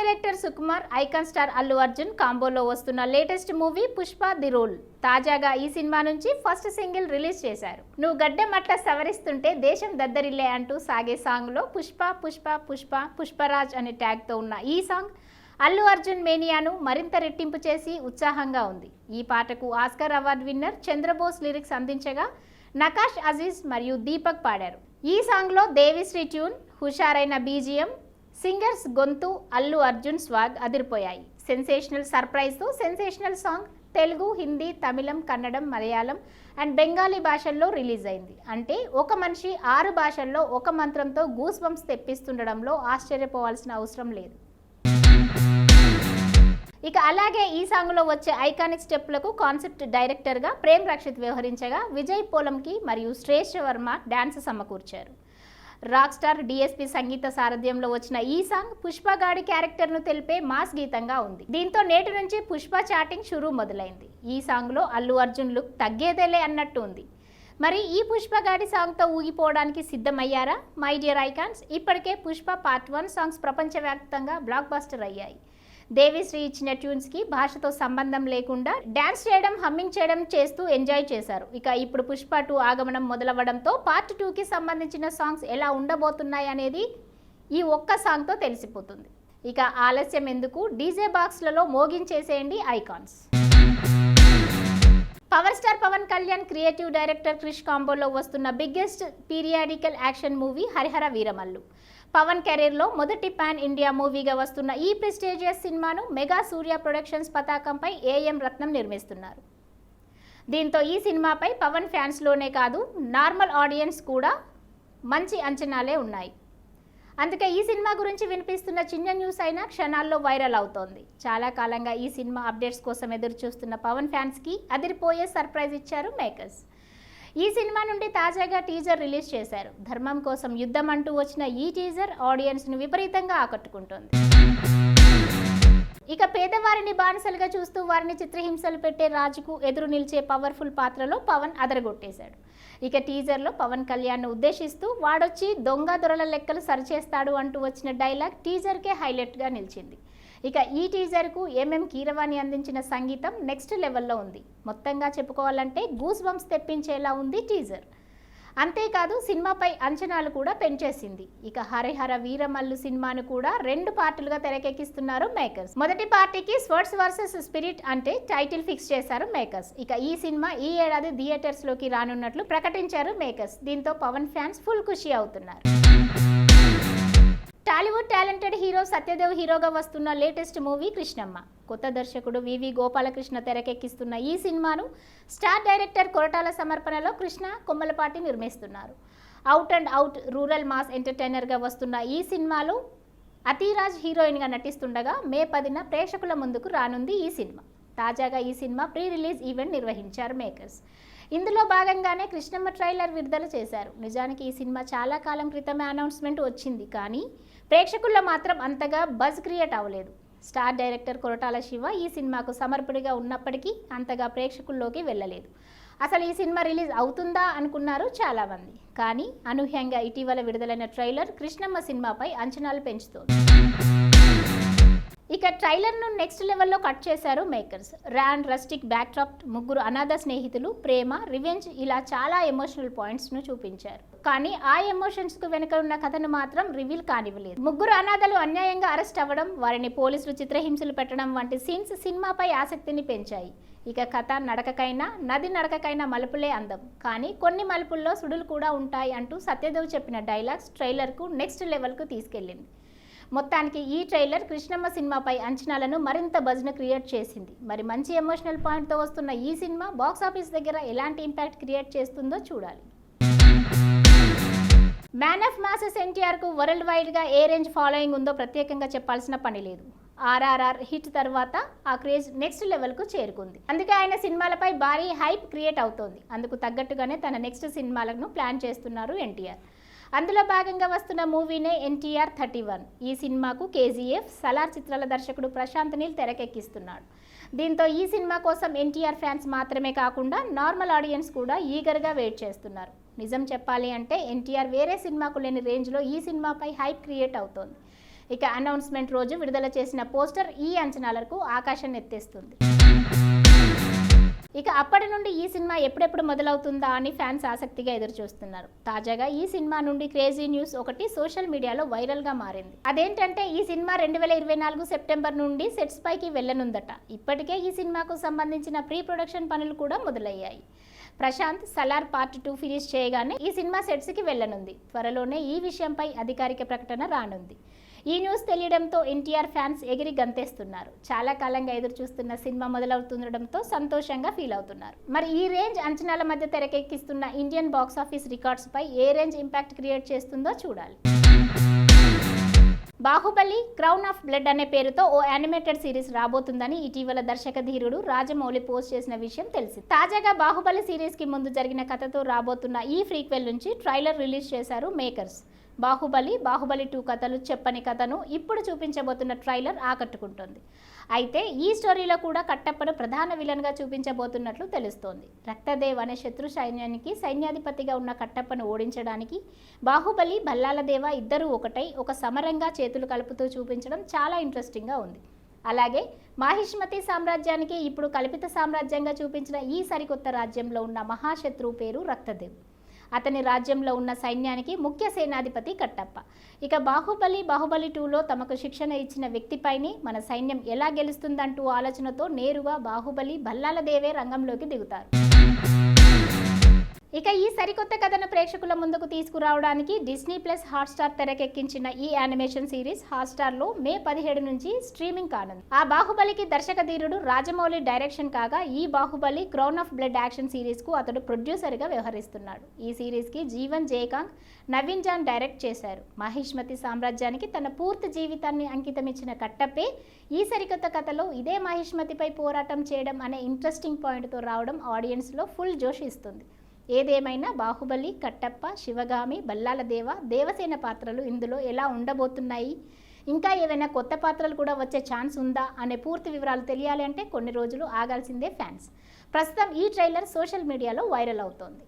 Director Sukumar, icon star Allu Arjun కాంబోలో వస్తున్న latest movie Pushpa the rule. తాజాగా ఈ సినిమా నుంచి ఫస్ట్ సింగిల్ రిలీజ్ చేశారు. నువ్వు గడ్డం అట్లా సవరిస్తుంటే దేశం దద్దరిల్లే అంటూ సాగే సాంగ్లో పుష్ప పుష్ప పుష్ప పుష్పరాజ్ అనే ట్యాగ్తో ఉన్న ఈ సాంగ్ అల్లు అర్జున్ మేనియాను మరింత రెట్టింపు చేసి ఉత్సాహంగా ఉంది. ఈ పాటకు Oscar award winner Chandrabose lyrics అందించగా నకాష్ అజీజ్ మరియు దీపక్ పాడారు. ఈ సాంగ్లో దేవిశ్రీ ట్యూన్, హుషారైన బీజిఎం, సింగర్స్ గొంతు, అల్లు అర్జున్ స్వాగ్ అదిరిపోయాయి. సెన్సేషనల్ సర్ప్రైజ్తో సెన్సేషనల్ సాంగ్ తెలుగు, హిందీ, తమిళం, కన్నడం, మలయాళం అండ్ బెంగాలీ భాషల్లో రిలీజ్ అయింది. అంటే ఒక మనిషి 6 భాషల్లో ఒక మంత్రంతో గూస్ బంప్స్ తెప్పిస్తుండడంలో ఆశ్చర్యపోవాల్సిన అవసరం లేదు. ఇక అలాగే ఈ సాంగ్లో వచ్చే ఐకానిక్ స్టెప్లకు కాన్సెప్ట్ డైరెక్టర్గా ప్రేమ్ రక్షిత్ వ్యవహరించగా విజయ్ పోలంకి మరియు శ్రేష్ఠ వర్మ డాన్స్ సమకూర్చారు. రాక్ స్టార్ డిఎస్పి సంగీత సారథ్యంలో వచ్చిన ఈ సాంగ్ పుష్పగాడి క్యారెక్టర్ను తెలిపే మాస్ గీతంగా ఉంది. దీంతో నేటి నుంచి పుష్ప చాటింగ్ షురూ మొదలైంది. ఈ సాంగ్లో అల్లు అర్జున్ లుక్ తగ్గేదేలే అన్నట్టు ఉంది. మరి ఈ పుష్పగాడి సాంగ్తో ఊగిపోవడానికి సిద్ధమయ్యారా మై డియర్ ఐకాన్స్? ఇప్పటికే పుష్ప పార్ట్ 1 సాంగ్స్ ప్రపంచవ్యాప్తంగా బ్లాక్ బస్టర్ అయ్యాయి. దేవిశ్రీ ఇచ్చిన ట్యూన్స్కి భాషతో సంబంధం లేకుండా డ్యాన్స్ చేయడం, హమ్మింగ్ చేయడం చేస్తూ ఎంజాయ్ చేశారు. ఇక ఇప్పుడు పుష్ప 2 ఆగమనం మొదలవ్వడంతో పార్ట్ 2కి సంబంధించిన సాంగ్స్ ఎలా ఉండబోతున్నాయి అనేది ఈ ఒక్క సాంగ్తో తెలిసిపోతుంది. ఇక ఆలస్యం ఎందుకు, డీజే బాక్స్లలో మోగించేసేయండి icons. Power star Pawan Kalyan, creative director Krish కాంబోలో వస్తున్న biggest periodical action movie Harihara Veeramallu. Pawan కెరీర్లో మొదటి పాన్ ఇండియా మూవీగా వస్తున్న ఈ ప్రెస్టీజియస్ సినిమాను మెగా సూర్య ప్రొడక్షన్స్ పతాకంపై ఏఎం రత్నం నిర్మిస్తున్నారు. దీంతో ఈ సినిమాపై పవన్ ఫ్యాన్స్లోనే కాదు నార్మల్ ఆడియన్స్ కూడా మంచి అంచనాలే ఉన్నాయి. అందుకే ఈ సినిమా గురించి వినిపిస్తున్న చిన్న న్యూస్ అయినా క్షణాల్లో వైరల్ అవుతోంది. చాలా కాలంగా ఈ సినిమా అప్డేట్స్ కోసం ఎదురు చూస్తున్న పవన్ ఫ్యాన్స్కి అదిరిపోయే సర్ప్రైజ్ ఇచ్చారు మేకర్స్. ఈ సినిమా నుండి తాజాగా టీజర్ రిలీజ్ చేశారు. ధర్మం కోసం యుద్ధం అంటూ వచ్చిన ఈ టీజర్ ఆడియన్స్ను విపరీతంగా ఆకట్టుకుంటోంది. ఇక పేదవారిని బానిసలుగా చూస్తూ వారిని చిత్రహింసలు పెట్టే రాజుకు ఎదురు నిలిచే పవర్ఫుల్ పాత్రలో పవన్ అదరగొట్టేశాడు. ఇక టీజర్లో పవన్ కళ్యాణ్ను ఉద్దేశిస్తూ వాడొచ్చి దొంగ దొరల లెక్కలు సరిచేస్తాడు అంటూ వచ్చిన డైలాగ్ టీజర్కే హైలైట్గా నిలిచింది. ఇక ఈ టీజర్కు ఎంఎం కీరవాణి అందించిన సంగీతం నెక్స్ట్ లెవెల్లో ఉంది. మొత్తంగా చెప్పుకోవాలంటే గూస్ బంప్స్ తెప్పించేలా ఉంది టీజర్. అంతేకాదు సినిమాపై అంచనాలు కూడా పెంచేసింది. ఇక హరిహర వీరమల్లు సినిమాను కూడా 2 పార్టులుగా తెరకెక్కిస్తున్నారు మేకర్స్. మొదటి పార్టీకి స్వర్డ్స్ వర్సెస్ స్పిరిట్ అంటే టైటిల్ ఫిక్స్ చేశారు మేకర్స్. ఇక ఈ సినిమా ఈ ఏడాది థియేటర్స్లోకి రానున్నట్లు ప్రకటించారు మేకర్స్. దీంతో పవన్ ఫ్యాన్స్ ఫుల్ ఖుషి అవుతున్నారు. టాలీవుడ్ టాలెంటెడ్ హీరో సత్యదేవ్ హీరోగా వస్తున్న లేటెస్ట్ మూవీ కృష్ణమ్మ. కొత్త దర్శకుడు వివి గోపాలకృష్ణ తెరకెక్కిస్తున్న ఈ సినిమాను స్టార్ డైరెక్టర్ కొరటాల సమర్పణలో కృష్ణ కొమ్మలపాటి నిర్మిస్తున్నారు. Out and out rural mass ఎంటర్టైనర్గా వస్తున్న ఈ సినిమాలో అతిరాజ్ హీరోయిన్గా నటిస్తుండగా మే 10న ప్రేక్షకుల ముందుకు రానుంది ఈ సినిమా. తాజాగా ఈ సినిమా ప్రీ రిలీజ్ ఈవెంట్ నిర్వహించారు మేకర్స్. ఇందులో భాగంగానే కృష్ణమ్మ ట్రైలర్ విడుదల చేశారు. నిజానికి ఈ సినిమా చాలా కాలం క్రితమే అనౌన్స్మెంట్ వచ్చింది, కానీ ప్రేక్షకుల్లో మాత్రం అంతగా బజ్ క్రియేట్ అవ్వలేదు. స్టార్ డైరెక్టర్ కొరటాల శివ ఈ సినిమాకు సమర్పణగా ఉన్నప్పటికీ అంతగా ప్రేక్షకుల్లోకి వెళ్ళలేదు. అసలు ఈ సినిమా రిలీజ్ అవుతుందా అనుకున్నారు చాలామంది. కానీ అనూహ్యంగా ఇటీవల విడుదలైన ట్రైలర్ కృష్ణమ్మ సినిమాపై అంచనాలు పెంచుతోంది. ఇక ట్రైలర్ను నెక్స్ట్ లెవెల్లో కట్ చేశారు మేకర్స్. ర్యాన్, రస్టిక్ బ్యాక్డ్రాప్, ముగ్గురు అనాథ స్నేహితులు, ప్రేమ, రివెంజ్ ఇలా చాలా ఎమోషనల్ పాయింట్స్ను చూపించారు. కానీ ఆ ఎమోషన్స్కు వెనుక ఉన్న కథను మాత్రం రివీల్ కానివ్వలేదు. ముగ్గురు అనాథలు అన్యాయంగా అరెస్ట్ అవ్వడం, వారిని పోలీసులు చిత్రహింసలు పెట్టడం వంటి సీన్స్ సినిమాపై ఆసక్తిని పెంచాయి. ఇక కథ నడకకైనా నది నడకకైనా మలుపులే అందం, కానీ కొన్ని మలుపుల్లో సుడులు కూడా ఉంటాయి అంటూ సత్యదేవ్ చెప్పిన డైలాగ్స్ ట్రైలర్కు నెక్స్ట్ లెవెల్కు తీసుకెళ్లింది. మొత్తానికి ఈ ట్రైలర్ కృష్ణమ్మ సినిమాపై అంచనాలను మరింత బజ్ను క్రియేట్ చేసింది. మరి మంచి ఎమోషనల్ పాయింట్తో వస్తున్న ఈ సినిమా బాక్సాఫీస్ దగ్గర ఎలాంటి ఇంపాక్ట్ క్రియేట్ చేస్తుందో చూడాలి. మ్యాన్ ఆఫ్ మాసెస్ ఎన్టీఆర్కు వరల్డ్ వైడ్గా ఏ రేంజ్ ఫాలోయింగ్ ఉందో ప్రత్యేకంగా చెప్పాల్సిన పని లేదు. ఆర్ఆర్ఆర్ హిట్ తర్వాత ఆ క్రేజ్ నెక్స్ట్ లెవెల్కు చేరుకుంది. అందుకే ఆయన సినిమాలపై భారీ హైప్ క్రియేట్ అవుతోంది. అందుకు తగ్గట్టుగానే తన నెక్స్ట్ సినిమాలను ప్లాన్ చేస్తున్నారు ఎన్టీఆర్. అందులో భాగంగా వస్తున్న మూవీనే ఎన్టీఆర్ 31. ఈ సినిమాకు కేజీఎఫ్, సలార్ చిత్రాల దర్శకుడు ప్రశాంత్ నీల్ తెరకెక్కిస్తున్నాడు. దీంతో ఈ సినిమా కోసం ఎన్టీఆర్ ఫ్యాన్స్ మాత్రమే కాకుండా నార్మల్ ఆడియన్స్ కూడా ఈగర్గా వెయిట్ చేస్తున్నారు. నిజం చెప్పాలి అంటే ఎన్టీఆర్ వేరే సినిమాకు లేని రేంజ్లో ఈ సినిమాపై హైప్ క్రియేట్ అవుతోంది. ఇక అనౌన్స్మెంట్ రోజు విడుదల చేసిన పోస్టర్ ఈ అంచనాలకు ఆకాశాన్ని ఎత్తేస్తుంది. ఇక అప్పటి నుండి ఈ సినిమా ఎప్పుడెప్పుడు మొదలవుతుందా అని ఫ్యాన్స్ ఆసక్తిగా ఎదురుచూస్తున్నారు. తాజాగా ఈ సినిమా నుండి క్రేజీ న్యూస్ ఒకటి సోషల్ మీడియాలో వైరల్గా మారింది. అదేంటంటే ఈ సినిమా 2024 సెప్టెంబర్ నుండి సెట్స్ పైకి వెళ్లనుందట. ఇప్పటికే ఈ సినిమాకు సంబంధించిన ప్రీ ప్రొడక్షన్ పనులు కూడా మొదలయ్యాయి. ప్రశాంత్ సలార్ పార్ట్ 2 ఫినిష్ చేయగానే ఈ సినిమా సెట్స్కి వెళ్లనుంది. త్వరలోనే ఈ విషయంపై అధికారిక ప్రకటన రానుంది. ఈ న్యూస్ తెలియడంతో ఎన్టీఆర్ ఫ్యాన్స్ ఎగిరి గంతేస్తున్నారు. చాలా కాలంగా ఎదురు చూస్తున్న సినిమా మొదలవుతుండడంతో సంతోషంగా ఫీల్ అవుతున్నారు. మరి ఈ రేంజ్ అంచనాల మధ్య తెరకెక్కిస్తున్న ఇండియన్ బాక్స్ ఆఫీస్ రికార్డ్స్ పై ఏ రేంజ్ ఇంపాక్ట్ క్రియేట్ చేస్తుందో చూడాలి. బాహుబలి క్రౌన్ ఆఫ్ బ్లడ్ అనే పేరుతో ఓ యానిమేటెడ్ సిరీస్ రాబోతుందని ఇటీవల దర్శక ధీరుడు రాజమౌళి పోస్ట్ చేసిన విషయం తెలిసింది. తాజాగా బాహుబలి సిరీస్ కి ముందు జరిగిన కథతో రాబోతున్న ఈ ప్రీక్వెల్ నుంచి ట్రైలర్ రిలీజ్ చేశారు మేకర్స్. బాహుబలి 2 కథలు చెప్పని కథను ఇప్పుడు చూపించబోతున్న ట్రైలర్ ఆకట్టుకుంటోంది. అయితే ఈ స్టోరీలో కూడా కట్టప్పను ప్రధాన విలన్గా చూపించబోతున్నట్లు తెలుస్తోంది. రక్తదేవ్ అనే శత్రు సైన్యానికి సైన్యాధిపతిగా ఉన్న కట్టప్పను ఓడించడానికి బాహుబలి భల్లాలదేవ ఇద్దరూ ఒకటై ఒక సమరంగా చేతులు కలుపుతూ చూపించడం చాలా ఇంట్రెస్టింగ్గా ఉంది. అలాగే మాహిష్మతి సామ్రాజ్యానికి ఇప్పుడు కల్పిత సామ్రాజ్యంగా చూపించిన ఈ సరికొత్త రాజ్యంలో ఉన్న మహాశత్రువు పేరు రక్తదేవ్. అతని రాజ్యంలో ఉన్న సైన్యానికి ముఖ్య సేనాధిపతి కట్టప్ప. ఇక బాహుబలి 2లో తమకు శిక్షణ ఇచ్చిన వ్యక్తిపైని మన సైన్యం ఎలా గెలుస్తుందంటూ ఆలోచనతో నేరుగా బాహుబలి భల్లాలదేవే రంగంలోకి దిగుతారు. ఇక ఈ సరికొత్త కథను ప్రేక్షకుల ముందుకు తీసుకురావడానికి డిస్నీ ప్లస్ హాట్స్టార్ తెరకెక్కించిన ఈ యానిమేషన్ సిరీస్ హాట్స్టార్లో మే 17 నుంచి స్ట్రీమింగ్ కానుంది. ఆ బాహుబలికి దర్శక ధీరుడు రాజమౌళి డైరెక్షన్ కాగా ఈ Baahubali crown of blood action సిరీస్కు అతడు ప్రొడ్యూసర్గా వ్యవహరిస్తున్నాడు. ఈ సిరీస్కి Jeevan J Kang, Navin John direct చేశారు. మహిష్మతి సామ్రాజ్యానికి తన పూర్తి జీవితాన్ని అంకితమిచ్చిన కట్టప్పే ఈ సరికొత్త కథలో ఇదే మహిష్మతిపై పోరాటం చేయడం అనే ఇంట్రెస్టింగ్ పాయింట్తో రావడం ఆడియన్స్లో ఫుల్ జోష్ ఇస్తుంది. ఏదేమైనా బాహుబలి, కట్టప్ప, శివగామి, భల్లాలదేవ, దేవసేన పాత్రలు ఇందులో ఎలా ఉండబోతున్నాయి, ఇంకా ఏవైనా కొత్త పాత్రలు కూడా వచ్చే ఛాన్స్ ఉందా అనే పూర్తి వివరాలు తెలియాలి అంటే కొన్ని రోజులు ఆగాల్సిందే ఫ్యాన్స్. ప్రస్తుతం ఈ ట్రైలర్ సోషల్ మీడియాలో వైరల్ అవుతోంది.